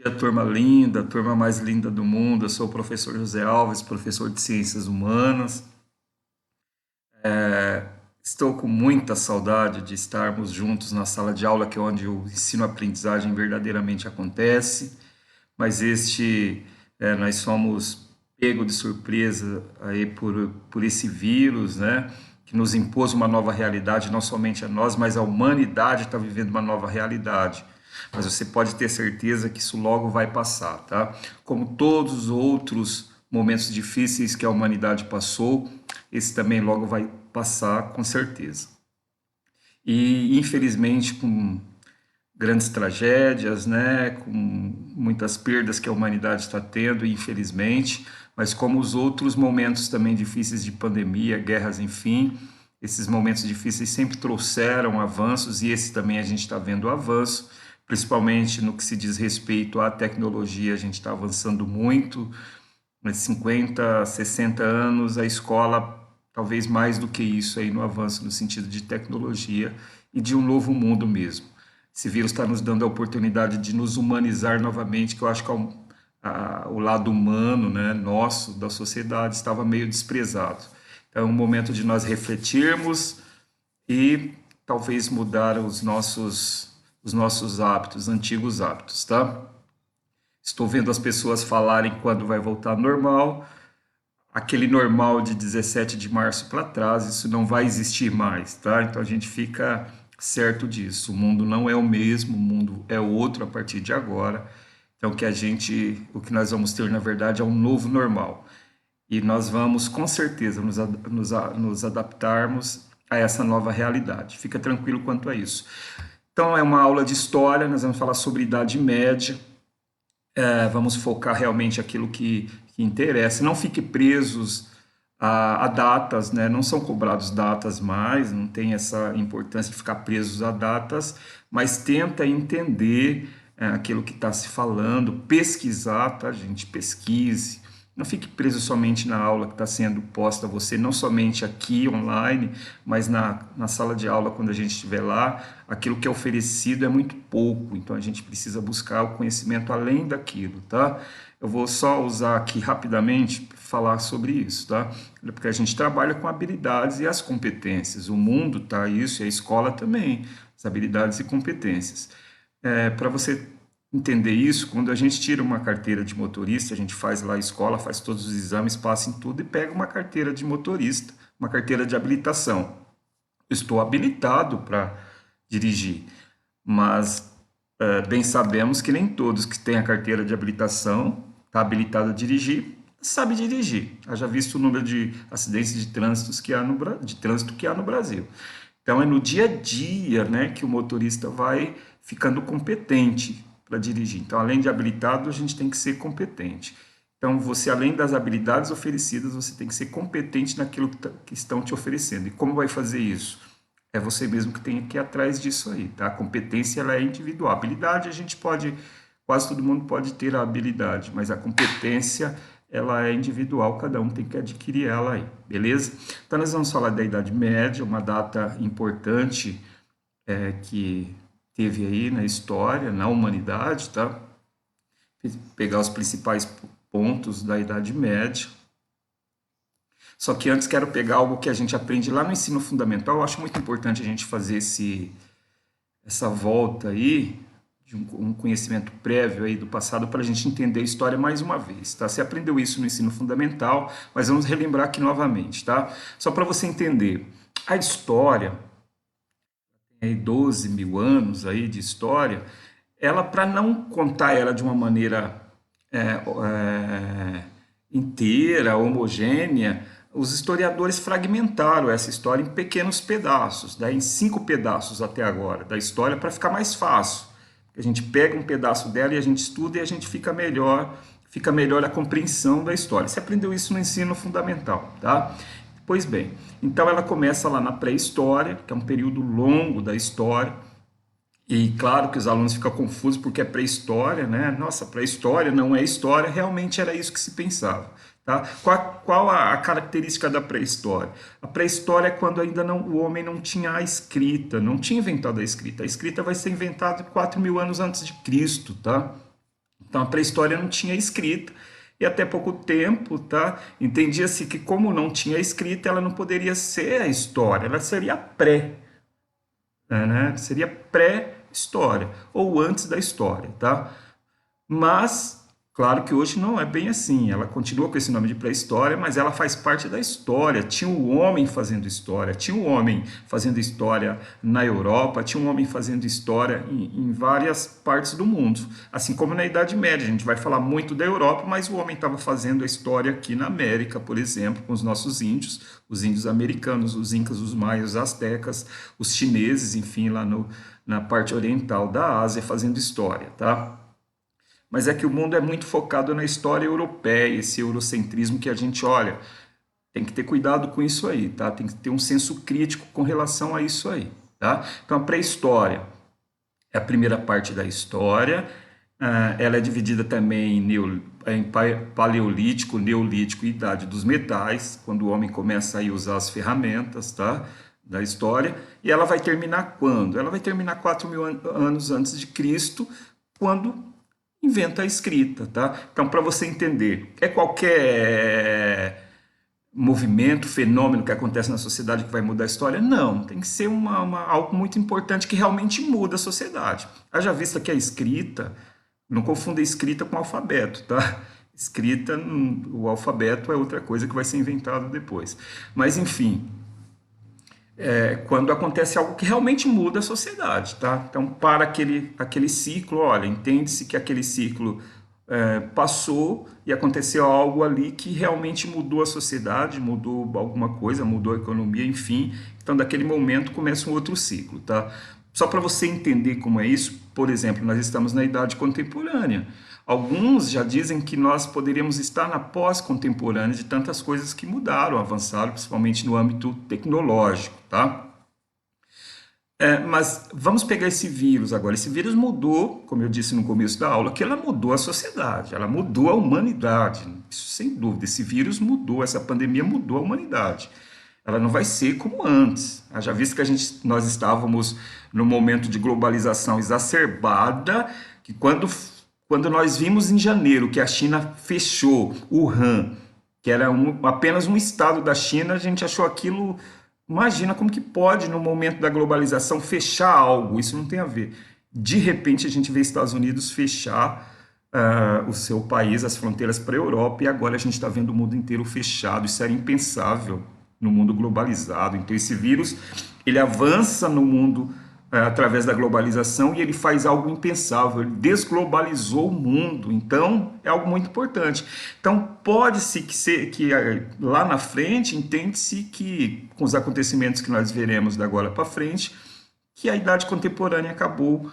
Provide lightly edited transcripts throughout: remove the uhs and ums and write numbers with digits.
Dia, turma linda, turma mais linda do mundo. Eu sou o professor José Alves, professor de Ciências Humanas. Estou com muita saudade de estarmos juntos na sala de aula, que é onde o ensino-aprendizagem verdadeiramente acontece. Mas nós somos pego de surpresa aí por esse vírus, né? Que nos impôs uma nova realidade, não somente a nós, mas a humanidade está vivendo uma nova realidade. Mas você pode ter certeza que isso logo vai passar, tá? Como todos os outros momentos difíceis que a humanidade passou, esse também logo vai passar, com certeza. E, infelizmente, com grandes tragédias, né, com muitas perdas que a humanidade está tendo, infelizmente, mas como os outros momentos também difíceis de pandemia, guerras, enfim, esses momentos difíceis sempre trouxeram avanços e esse também a gente está vendo avanço, principalmente no que se diz respeito à tecnologia, a gente está avançando muito, mas 50, 60 anos, a escola talvez mais do que isso aí no avanço no sentido de tecnologia e de um novo mundo mesmo. Esse vírus está nos dando a oportunidade de nos humanizar novamente, que eu acho que o lado humano, né, nosso, da sociedade, estava meio desprezado. Então é um momento de nós refletirmos e talvez mudar os nossos hábitos, antigos hábitos, tá? Estou vendo as pessoas falarem quando vai voltar ao normal, aquele normal de 17 de março para trás, isso não vai existir mais, tá? Então a gente fica certo disso. O mundo não é o mesmo, o mundo é outro a partir de agora. Então o que nós vamos ter na verdade é um novo normal. E nós vamos com certeza nos adaptarmos a essa nova realidade. Fica tranquilo quanto a isso. Então é uma aula de história, nós vamos falar sobre Idade Média, vamos focar realmente aquilo que interessa. Não fique presos a datas, né? Não são cobrados datas mais, não tem essa importância de ficar presos a datas, mas tenta entender aquilo que está se falando, pesquisar, tá, gente? Pesquise. Não fique preso somente na aula que está sendo posta a você, não somente aqui online, mas na sala de aula, quando a gente estiver lá, aquilo que é oferecido é muito pouco, então a gente precisa buscar o conhecimento além daquilo, tá? Eu vou só usar aqui rapidamente para falar sobre isso, tá? Porque a gente trabalha com habilidades e as competências, o mundo tá isso e a escola também, as habilidades e competências. Para você entender isso, quando a gente tira uma carteira de motorista, a gente faz lá a escola, faz todos os exames, passa em tudo e pega uma carteira de motorista, uma carteira de habilitação. Eu estou habilitado para dirigir, mas bem sabemos que nem todos que têm a carteira de habilitação, está habilitado a dirigir, sabe dirigir. Haja visto o número de acidentes de trânsito que há no Brasil. Então é no dia a dia, né, que o motorista vai ficando competente para dirigir. Então, além de habilitado, a gente tem que ser competente. Então, você, além das habilidades oferecidas, você tem que ser competente naquilo que estão te oferecendo. E como vai fazer isso? É você mesmo que tem que ir atrás disso aí, tá? A competência, ela é individual. A habilidade, quase todo mundo pode ter a habilidade, mas a competência, ela é individual, cada um tem que adquirir ela aí, beleza? Então, nós vamos falar da Idade Média, uma data importante que teve aí na história, na humanidade, tá? Pegar os principais pontos da Idade Média. Só que antes quero pegar algo que a gente aprende lá no ensino fundamental. Eu acho muito importante a gente fazer essa volta aí, de um conhecimento prévio aí do passado para a gente entender a história mais uma vez, tá? Você aprendeu isso no ensino fundamental, mas vamos relembrar aqui novamente, tá? Só para você entender, a história, tem 12 mil anos aí de história, ela, para não contar ela de uma maneira inteira, homogênea, os historiadores fragmentaram essa história em pequenos pedaços, né, em 5 pedaços até agora da história, para ficar mais fácil. A gente pega um pedaço dela e a gente estuda e a gente fica melhor a compreensão da história. Você aprendeu isso no ensino fundamental, tá? Pois bem, então ela começa lá na pré-história, que é um período longo da história, e claro que os alunos ficam confusos porque é pré-história, né? Nossa, pré-história não é história, realmente era isso que se pensava. Tá? Qual a característica da pré-história? A pré-história é quando ainda não, o homem não tinha a escrita, não tinha inventado a escrita. A escrita vai ser inventada 4 mil anos antes de Cristo, tá? Então a pré-história não tinha escrita e até pouco tempo, tá? Entendia-se que como não tinha escrita, ela não poderia ser a história, ela seria pré, né? Seria pré-história ou antes da história, tá? Mas, claro que hoje não é bem assim. Ela continua com esse nome de pré-história, mas ela faz parte da história. Tinha um homem fazendo história, tinha um homem fazendo história na Europa, tinha um homem fazendo história em várias partes do mundo. Assim como na Idade Média, a gente vai falar muito da Europa, mas o homem estava fazendo a história aqui na América, por exemplo, com os nossos índios, os índios americanos, os incas, os maias, os astecas, os chineses, enfim, lá no, na parte oriental da Ásia, fazendo história, tá? Mas é que o mundo é muito focado na história europeia, esse eurocentrismo que a gente olha. Tem que ter cuidado com isso aí, tá? Tem que ter um senso crítico com relação a isso aí, tá? Então, a pré-história é a primeira parte da história. Ela é dividida também em paleolítico, neolítico e idade dos metais, quando o homem começa a usar as ferramentas, tá? Da história. E ela vai terminar quando? Ela vai terminar 4.000 anos antes de Cristo, quando inventa a escrita, tá? Então, para você entender, é qualquer movimento, fenômeno que acontece na sociedade que vai mudar a história? Não, tem que ser algo muito importante que realmente muda a sociedade. Haja vista que a escrita, não confunda escrita com alfabeto, tá? Escrita, o alfabeto é outra coisa que vai ser inventado depois. Mas, enfim, quando acontece algo que realmente muda a sociedade, tá? Então, para aquele ciclo, olha, entende-se que aquele ciclo passou e aconteceu algo ali que realmente mudou a sociedade, mudou alguma coisa, mudou a economia, enfim. Então, daquele momento começa um outro ciclo, tá? Só para você entender como é isso, por exemplo, nós estamos na idade contemporânea. Alguns já dizem que nós poderíamos estar na pós-contemporânea de tantas coisas que mudaram, avançaram, principalmente no âmbito tecnológico, tá? Mas vamos pegar esse vírus agora. Esse vírus mudou, como eu disse no começo da aula, que ela mudou a sociedade, ela mudou a humanidade. Isso sem dúvida. Esse vírus mudou, essa pandemia mudou a humanidade. Ela não vai ser como antes. Já visto que nós estávamos num momento de globalização exacerbada, que quando nós vimos em janeiro que a China fechou Wuhan, que era apenas um estado da China, a gente achou aquilo. Imagina como que pode, no momento da globalização, fechar algo. Isso não tem a ver. De repente, a gente vê Estados Unidos fechar o seu país, as fronteiras para a Europa, e agora a gente está vendo o mundo inteiro fechado. Isso era impensável no mundo globalizado. Então, esse vírus, ele avança no mundo através da globalização e ele faz algo impensável, ele desglobalizou o mundo, então é algo muito importante. Então pode-se que lá na frente, entende-se que com os acontecimentos que nós veremos da agora para frente, que a idade contemporânea acabou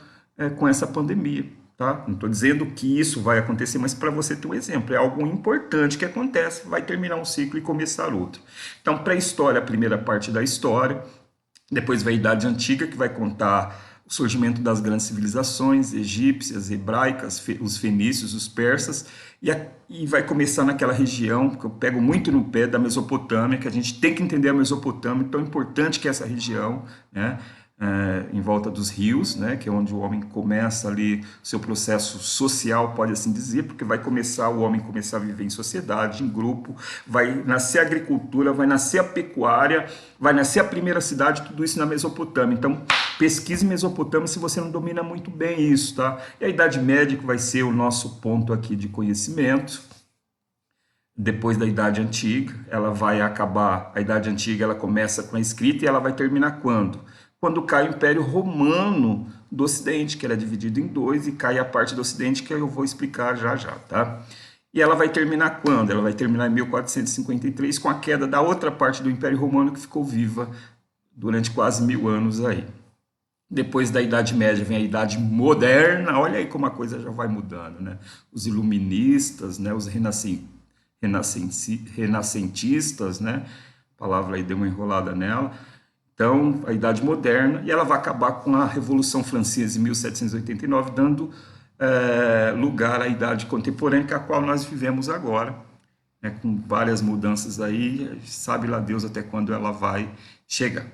com essa pandemia. Tá? Não estou dizendo que isso vai acontecer, mas para você ter um exemplo, é algo importante que acontece, vai terminar um ciclo e começar outro. Então, pré-história, a primeira parte da história. Depois vem a Idade Antiga, que vai contar o surgimento das grandes civilizações egípcias, hebraicas, os fenícios, os persas, e vai começar naquela região, que eu pego muito no pé da Mesopotâmia, que a gente tem que entender a Mesopotâmia, tão importante que é essa região, né? Em volta dos rios, né, que é onde o homem começa ali seu processo social, pode assim dizer, porque o homem começar a viver em sociedade, em grupo, vai nascer a agricultura, vai nascer a pecuária, vai nascer a primeira cidade, tudo isso na Mesopotâmia. Então, pesquise Mesopotâmia se você não domina muito bem isso, tá? E a Idade Média, que vai ser o nosso ponto aqui de conhecimento. Depois da Idade Antiga, ela vai acabar, a Idade Antiga ela começa com a escrita e ela vai terminar quando? Quando cai o Império Romano do Ocidente, que era dividido em dois, e cai a parte do Ocidente que eu vou explicar já já, tá? E ela vai terminar quando? Ela vai terminar em 1453 com a queda da outra parte do Império Romano que ficou viva durante quase 1000 anos aí. Depois da Idade Média vem a Idade Moderna, olha aí como a coisa já vai mudando, né? Os iluministas, né? Os renascentistas, né? A palavra aí deu uma enrolada nela. Então, a Idade Moderna, e ela vai acabar com a Revolução Francesa em 1789, dando lugar à Idade Contemporânea, que é a qual nós vivemos agora, né, com várias mudanças aí, sabe lá Deus até quando ela vai chegar.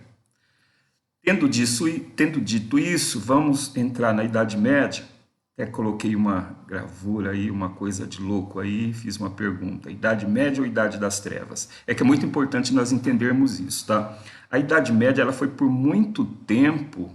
Tendo dito isso, vamos entrar na Idade Média, Até coloquei uma gravura aí, uma coisa de louco aí, fiz uma pergunta. Idade Média ou Idade das Trevas? É que é muito importante nós entendermos isso, tá? A Idade Média, ela foi por muito tempo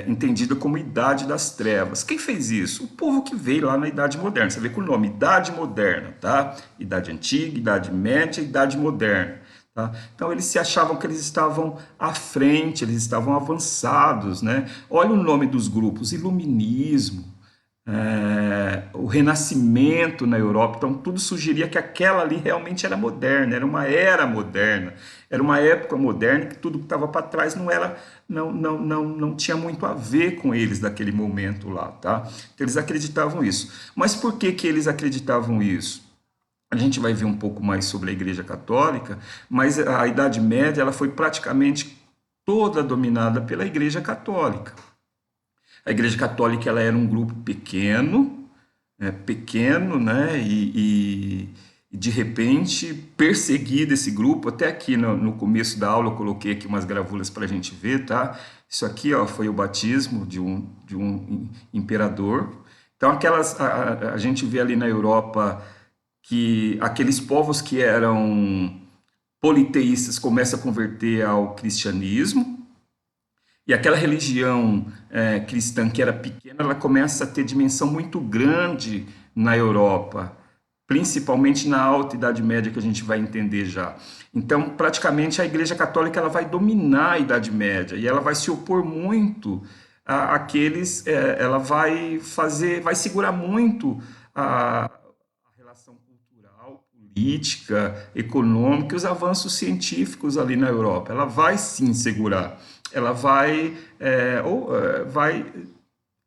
entendida como Idade das Trevas. Quem fez isso? O povo que veio lá na Idade Moderna. Você vê com o nome Idade Moderna, tá? Idade Antiga, Idade Média, Idade Moderna. Tá? Então eles se achavam que eles estavam à frente, eles estavam avançados, né? Olha o nome dos grupos: Iluminismo, o Renascimento na Europa. Então tudo sugeria que aquela ali realmente era moderna, era uma era moderna, era uma época moderna, que tudo que estava para trás não tinha muito a ver com eles daquele momento lá, tá? Então, eles acreditavam isso. Mas por que que eles acreditavam isso? A gente vai ver um pouco mais sobre a Igreja Católica, mas a Idade Média ela foi praticamente toda dominada pela Igreja Católica. A Igreja Católica ela era um grupo pequeno, né? E de repente perseguido esse grupo. Até aqui no começo da aula eu coloquei aqui umas gravuras para a gente ver, tá? Isso aqui, ó, foi o batismo de um imperador. Então a gente vê ali na Europa que aqueles povos que eram politeístas começam a converter ao cristianismo, e aquela religião cristã que era pequena, ela começa a ter dimensão muito grande na Europa, principalmente na Alta Idade Média, que a gente vai entender já. Então, praticamente, a Igreja Católica ela vai dominar a Idade Média, e ela vai se opor muito àqueles, ela vai segurar muito a relação cultural, política, econômica e os avanços científicos ali na Europa. Ela vai sim segurar, ela vai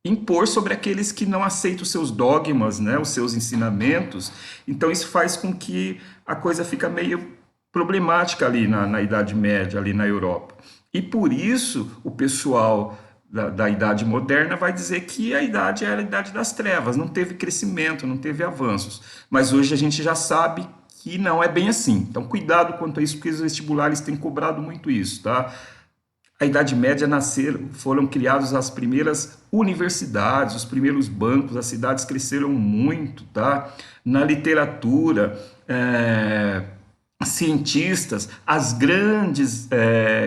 impor sobre aqueles que não aceitam os seus dogmas, né, os seus ensinamentos. Então isso faz com que a coisa fica meio problemática ali na Idade Média, ali na Europa. E por isso o pessoal da Idade Moderna vai dizer que a idade era a Idade das Trevas, não teve crescimento, não teve avanços. Mas hoje a gente já sabe que não é bem assim. Então cuidado quanto a isso, porque os vestibulares têm cobrado muito isso, tá? A Idade Média foram criadas as primeiras universidades, os primeiros bancos, as cidades cresceram muito, tá? Na literatura, cientistas, as grandes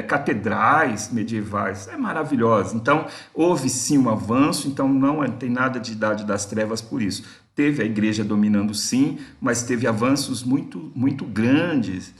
catedrais medievais, é maravilhosa. Então, houve sim um avanço, então não tem nada de Idade das Trevas por isso. Teve a igreja dominando sim, mas teve avanços muito grandes,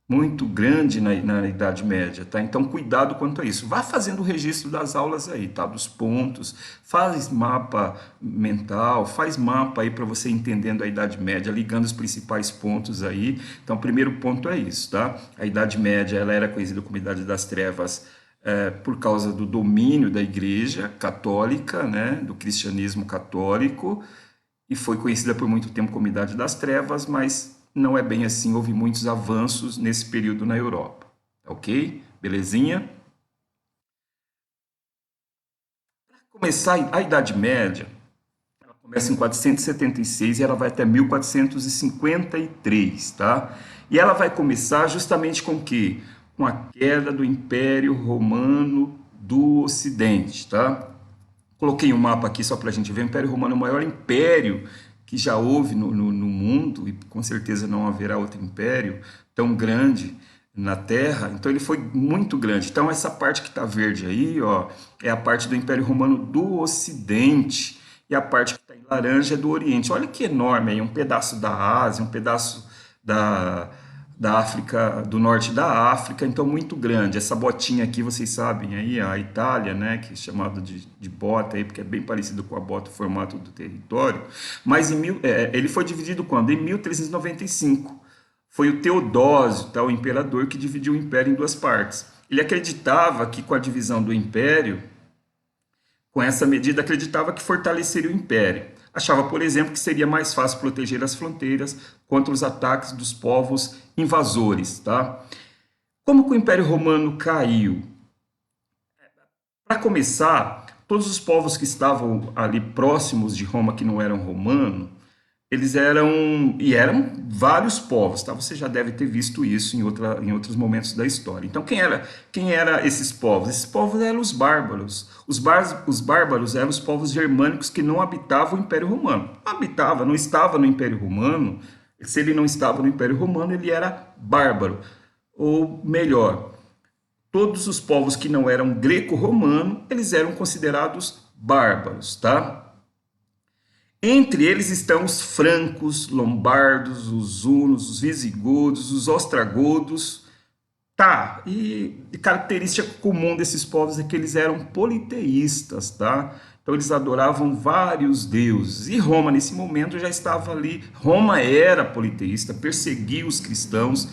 muito grande na Idade Média, tá? Então, cuidado quanto a isso. Vá fazendo o registro das aulas aí, tá? Dos pontos, faz mapa mental, faz mapa aí para você entendendo a Idade Média, ligando os principais pontos aí. Então, o primeiro ponto é isso, tá? A Idade Média, ela era conhecida como Idade das Trevas por causa do domínio da Igreja Católica, né? Do cristianismo católico, e foi conhecida por muito tempo como Idade das Trevas, mas não é bem assim, houve muitos avanços nesse período na Europa, ok? Belezinha? Para começar, a Idade Média, ela começa em 476 e ela vai até 1453, tá? E ela vai começar justamente com o quê? Com a queda do Império Romano do Ocidente, tá? Coloquei um mapa aqui só para a gente ver. O Império Romano é o maior império que já houve no mundo, e com certeza não haverá outro império tão grande na Terra. Então ele foi muito grande. Então essa parte que está verde aí, ó, é a parte do Império Romano do Ocidente, e a parte que está em laranja é do Oriente. Olha que enorme aí, um pedaço da Ásia, um pedaço da, da África, do norte da África, então muito grande. Essa botinha aqui, vocês sabem aí, a Itália, né, que é chamada de bota aí, porque é bem parecido com a bota, o formato do território. Mas ele foi dividido quando? Em 1395. Foi o Teodósio, tá, o imperador, que dividiu o império em duas partes. Ele acreditava que com a divisão do império, com essa medida, acreditava que fortaleceria o império. Achava, por exemplo, que seria mais fácil proteger as fronteiras contra os ataques dos povos invasores. Tá? Como que o Império Romano caiu? Para começar, todos os povos que estavam ali próximos de Roma, que não eram romanos, eram vários povos, tá? Você já deve ter visto isso em outros momentos da história. Então, quem era esses povos? Esses povos eram os bárbaros. Os bárbaros eram os povos germânicos que não habitavam o Império Romano. Não habitava, não estava no Império Romano. Se ele não estava no Império Romano, ele era bárbaro. Ou melhor, todos os povos que não eram greco-romano, eles eram considerados bárbaros, tá? Entre eles estão os francos, lombardos, os hunos, os visigodos, os ostragodos. Tá, e característica comum desses povos é que eles eram politeístas, tá? Então eles adoravam vários deuses. E Roma, nesse momento, já estava ali. Roma era politeísta, perseguia os cristãos,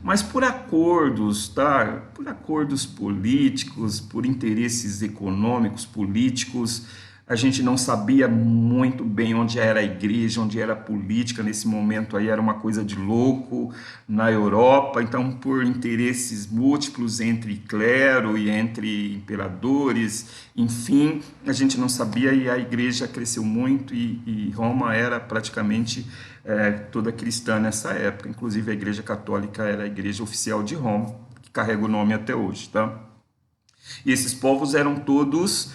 mas por acordos, tá? Por acordos políticos, por interesses econômicos, políticos, a gente não sabia muito bem onde era a igreja, onde era a política nesse momento aí, era uma coisa de louco na Europa, então por interesses múltiplos entre clero e entre imperadores, enfim, a gente não sabia e a igreja cresceu muito e Roma era praticamente toda cristã nessa época, inclusive a igreja católica era a igreja oficial de Roma, que carrega o nome até hoje, tá? E esses povos eram todos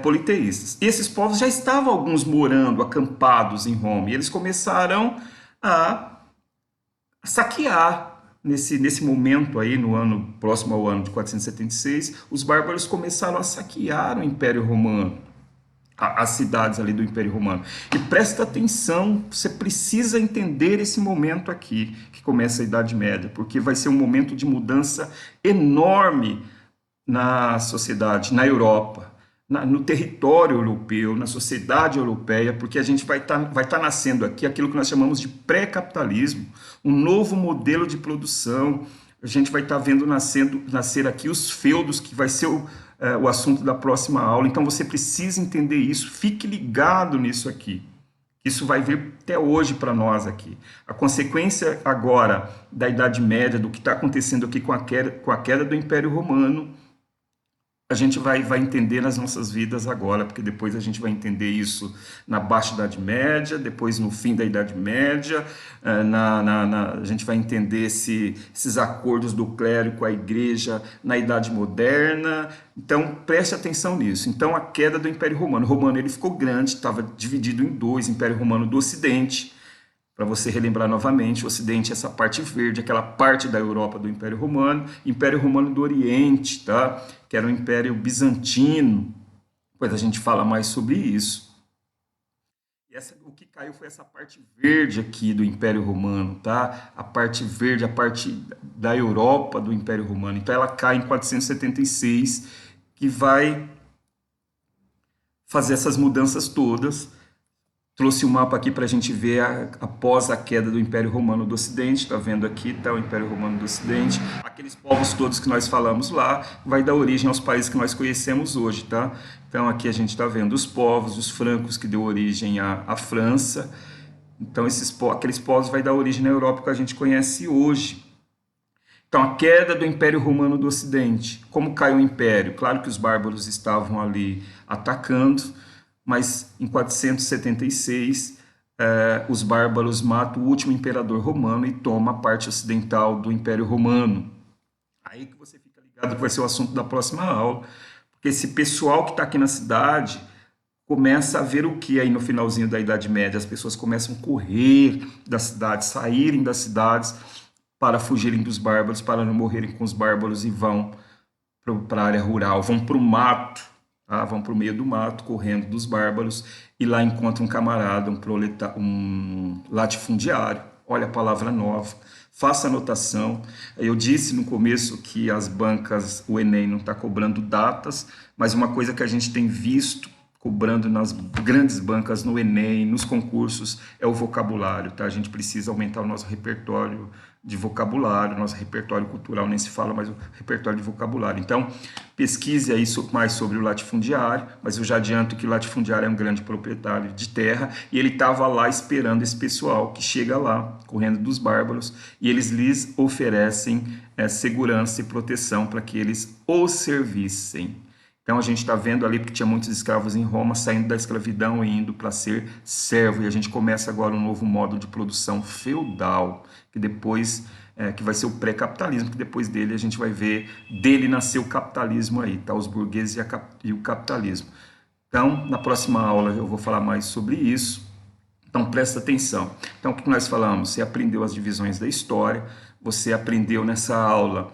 politeístas. E esses povos já estavam alguns morando, acampados em Roma, e eles começaram a saquear. Nesse momento aí, no ano próximo ao ano de 476, os bárbaros começaram a saquear o Império Romano, as cidades ali do Império Romano. E presta atenção, você precisa entender esse momento aqui, que começa a Idade Média, porque vai ser um momento de mudança enorme na sociedade, na Europa, no território europeu, na sociedade europeia, porque a gente vai tá nascendo aqui aquilo que nós chamamos de pré-capitalismo, um novo modelo de produção. A gente vai estar vendo nascer aqui os feudos, que vai ser o assunto da próxima aula. Então você precisa entender isso, fique ligado nisso aqui. Isso vai vir até hoje para nós aqui. A consequência agora da Idade Média, do que está acontecendo aqui com a queda do Império Romano, a gente vai entender nas nossas vidas agora, porque depois a gente vai entender isso na Baixa Idade Média, depois no fim da Idade Média, a gente vai entender esses acordos do clero com a igreja na Idade Moderna. Então, preste atenção nisso. Então, a queda do Império Romano. O Romano ele ficou grande, estava dividido em dois, Império Romano do Ocidente. Para você relembrar novamente, o Ocidente é essa parte verde, aquela parte da Europa do Império Romano do Oriente, tá? Que era o Império Bizantino. Depois a gente fala mais sobre isso. O que caiu foi essa parte verde aqui do Império Romano, tá? A parte verde, a parte da Europa do Império Romano. Então ela cai em 476, que vai fazer essas mudanças todas. Trouxe um mapa aqui para a gente ver após a queda do Império Romano do Ocidente. Está vendo aqui, está o Império Romano do Ocidente. Aqueles povos todos que nós falamos lá, vai dar origem aos países que nós conhecemos hoje, tá? Então aqui a gente está vendo os povos, os francos, que deu origem à França. Então aqueles povos vai dar origem na Europa que a gente conhece hoje. Então a queda do Império Romano do Ocidente. Como caiu o Império? Claro que os bárbaros estavam ali atacando, mas em 476 os bárbaros matam o último imperador romano e tomam a parte ocidental do Império Romano. Aí que você fica ligado que vai ser o assunto da próxima aula, porque esse pessoal que está aqui na cidade começa a ver o que aí no finalzinho da Idade Média? As pessoas começam a correr da cidade, saírem das cidades para fugirem dos bárbaros, para não morrerem com os bárbaros e vão para a área rural, vão para o mato. Vão para o meio do mato, correndo dos bárbaros, e lá encontram um camarada, um latifundiário. Olha a palavra nova, faça anotação. Eu disse no começo que as bancas, o Enem não está cobrando datas, mas uma coisa que a gente tem visto cobrando nas grandes bancas, no Enem, nos concursos, é o vocabulário, tá? A gente precisa aumentar o nosso repertório de vocabulário, nosso repertório cultural, nem se fala mais o repertório de vocabulário. Então, pesquise aí mais sobre o latifundiário, mas eu já adianto que o latifundiário é um grande proprietário de terra, e ele estava lá esperando esse pessoal que chega lá, correndo dos bárbaros, e eles lhes oferecem segurança e proteção para que eles o servissem. Então a gente está vendo ali, porque tinha muitos escravos em Roma, saindo da escravidão e indo para ser servo. E a gente começa agora um novo modo de produção feudal, que depois, que vai ser o pré-capitalismo, que depois dele a gente vai ver, dele nascer o capitalismo aí, tá? Os burgueses e o capitalismo. Então, na próxima aula eu vou falar mais sobre isso. Então, presta atenção. Então, o que nós falamos? Você aprendeu as divisões da história, você aprendeu nessa aula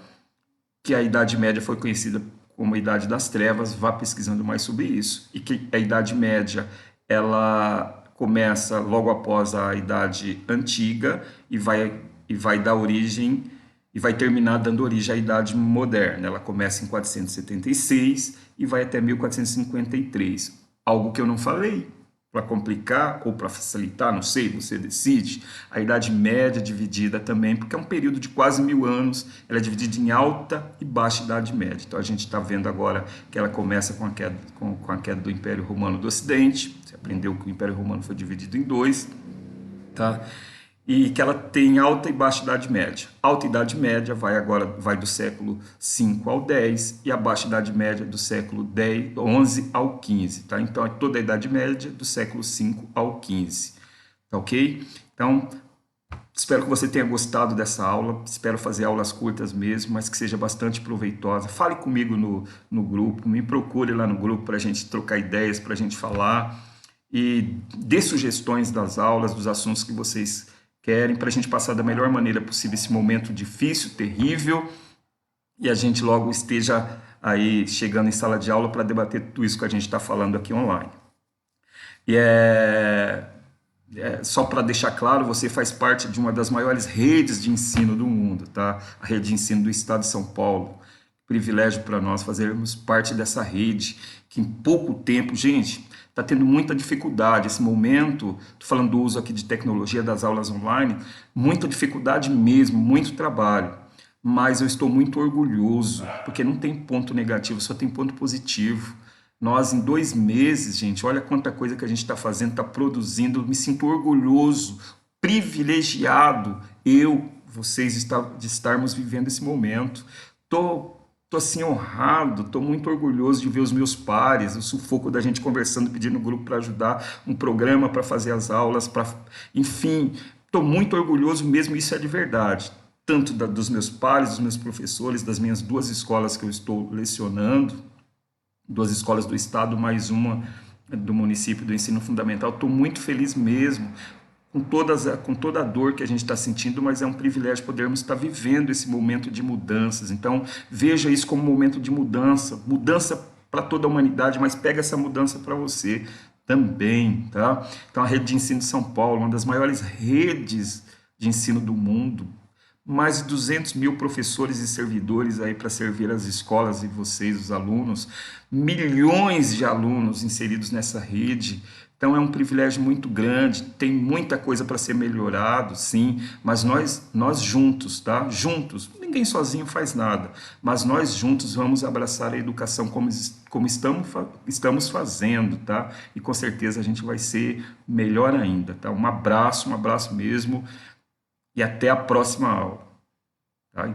que a Idade Média foi conhecida como a Idade das Trevas, vá pesquisando mais sobre isso, e que a Idade Média, ela começa logo após a Idade Antiga e vai dar origem, e vai terminar dando origem à Idade Moderna. Ela começa em 476 e vai até 1453. Algo que eu não falei, para complicar ou para facilitar, não sei, você decide. A Idade Média é dividida também, porque é um período de quase 1000 anos, ela é dividida em alta e baixa Idade Média. Então a gente está vendo agora que ela começa com a queda do Império Romano do Ocidente, você aprendeu que o Império Romano foi dividido em dois, tá? E que ela tem alta e baixa Idade Média. Alta Idade Média vai do século 5 ao 10 e a baixa Idade Média do século 11 ao 15, tá? Então é toda a Idade Média do século 5 ao 15, tá ok? Então, espero que você tenha gostado dessa aula, espero fazer aulas curtas mesmo, mas que seja bastante proveitosa. Fale comigo no grupo, me procure lá no grupo para a gente trocar ideias, para a gente falar e dê sugestões das aulas, dos assuntos que vocês querem, para a gente passar da melhor maneira possível esse momento difícil, terrível, e a gente logo esteja aí chegando em sala de aula para debater tudo isso que a gente está falando aqui online. E só para deixar claro, você faz parte de uma das maiores redes de ensino do mundo, tá? A rede de ensino do Estado de São Paulo. Privilégio para nós fazermos parte dessa rede, que em pouco tempo, gente, está tendo muita dificuldade. Esse momento, estou falando do uso aqui de tecnologia das aulas online, muita dificuldade mesmo, muito trabalho. Mas eu estou muito orgulhoso, porque não tem ponto negativo, só tem ponto positivo. Nós, em 2 meses, gente, olha quanta coisa que a gente está fazendo, está produzindo, eu me sinto orgulhoso, privilegiado, vocês, de estarmos vivendo esse momento. Tô assim honrado, tô muito orgulhoso de ver os meus pares, o sufoco da gente conversando, pedindo no grupo para ajudar, um programa para fazer as aulas, enfim, tô muito orgulhoso mesmo, isso é de verdade, tanto dos meus pares, dos meus professores, das minhas 2 escolas que eu estou lecionando, 2 escolas do estado, mais uma do município do ensino fundamental. Estou muito feliz mesmo, com toda a dor que a gente está sentindo, mas é um privilégio podermos estar vivendo esse momento de mudanças. Então, veja isso como um momento de mudança para toda a humanidade, mas pega essa mudança para você também, tá? Então, a rede de ensino de São Paulo, uma das maiores redes de ensino do mundo, mais de 200 mil professores e servidores aí para servir as escolas e vocês, os alunos, milhões de alunos inseridos nessa rede. Então é um privilégio muito grande, tem muita coisa para ser melhorado, sim, mas nós juntos, tá? Juntos, ninguém sozinho faz nada, mas nós juntos vamos abraçar a educação como estamos fazendo, tá? E com certeza a gente vai ser melhor ainda, tá? Um abraço mesmo, e até a próxima aula. Tá?